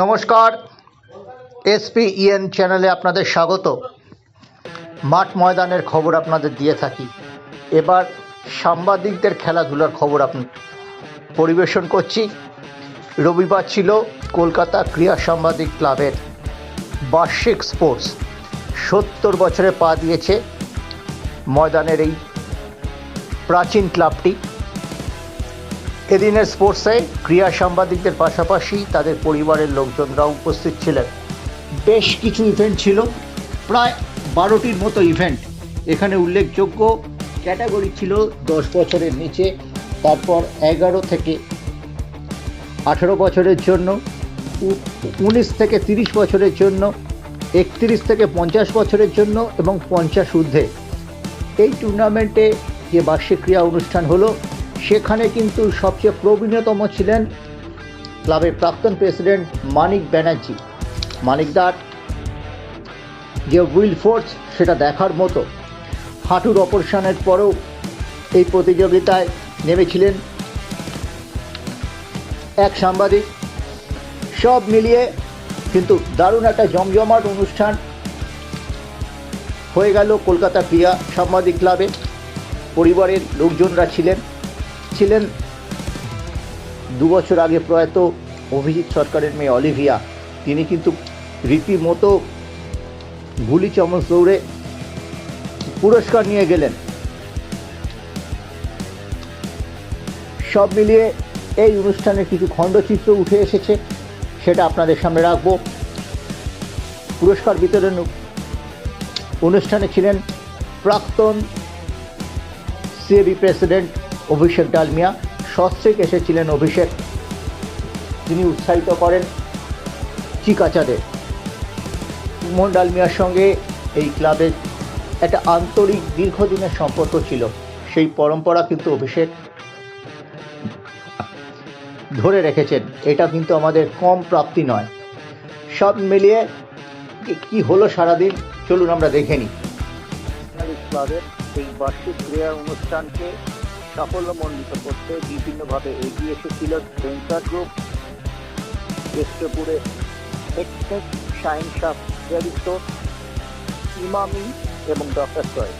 নমস্কার, এসপিইএন চ্যানেলে আপনাদের স্বাগত। মাঠ ময়দানের খবর আপনাদের দিয়ে থাকি। এবার সাংবাদিকদের খেলাধুলার খবর পরিবেশন করছি। রবিবার ছিল কলকাতা ক্রীড়া সাংবাদিক ক্লাবের বার্ষিক স্পোর্টস। 70 বছরে পা দিয়েছে ময়দানের এই প্রাচীন ক্লাবটি। এদিনের স্পোর্টসে ক্রীড়া সাংবাদিকদের পাশাপাশি তাদের পরিবারের লোকজনরাও উপস্থিত ছিলেন। বেশ কিছু ইভেন্ট ছিল, প্রায় 12টির মতো ইভেন্ট। এখানে উল্লেখযোগ্য ক্যাটাগরি ছিল 10 বছরের নিচে, তারপর 11 থেকে 18 বছরের জন্য, 19 থেকে 30 বছরের জন্য, 31 থেকে 50 বছরের জন্য এবং 50 ঊর্ধ্বে। এই টুর্নামেন্টে যে বার্ষিক ক্রীড়া অনুষ্ঠান হলো, সেখানে কিন্তু সবচেয়ে প্রবীণতম ছিলেন ক্লাবের প্রাক্তন প্রেসিডেন্ট মানিক ব্যানার্জি। মানিকদার যে উইল ফোর্স, সেটা দেখার মতো। হাঁটুর অপারেশনের পরেও এই প্রতিযোগিতায় নেমেছিলেন এক সাংবাদিক। সব মিলিয়ে কিন্তু দারুণ একটা জমজমাট অনুষ্ঠান হয়ে গেল কলকাতা ক্রীড়া সাংবাদিক ক্লাবে। পরিবারের লোকজনরা ছিলেন 2 বছর আগে প্রয়াত অভিজিৎ সরকারের মেয়ে অলিভিয়া। তিনি কিন্তু রীতিমতো গুলি চামচ দৌড়ে পুরস্কার নিয়ে গেলেন। সব মিলিয়ে এই অনুষ্ঠানের কিছু খণ্ডচিত্র উঠে এসেছে, সেটা আপনাদের সামনে রাখবো। পুরস্কার বিতরণ অনুষ্ঠানে ছিলেন প্রাক্তন সিএবি প্রেসিডেন্ট অভিষেক ডালমিয়া। সস্ত্রীক এসেছিলেন অভিষেক, তিনি উৎসাহিত করেন চিকাচাদের। সুমন ডালমিয়ার সঙ্গে এই ক্লাবের একটা আন্তরিক দীর্ঘদিনের সম্পর্ক ছিল, সেই পরম্পরা কিন্তু অভিষেক ধরে রেখেছেন। এটা কিন্তু আমাদের কম প্রাপ্তি নয়। সব মিলিয়ে কি হলো সারাদিন, চলুন আমরা দেখে নিই। ক্লাবের এই বার্ষিক ক্রীড়া অনুষ্ঠানকে সাফল্যমণ্ডিত করতে বিভিন্নভাবে এগিয়ে এসেছিল সেন্সার গ্রুপ, কেষ্টপুরে এক্সটেক, শাইন শাপ, ইমামি এবং ডক্টর চয়েস।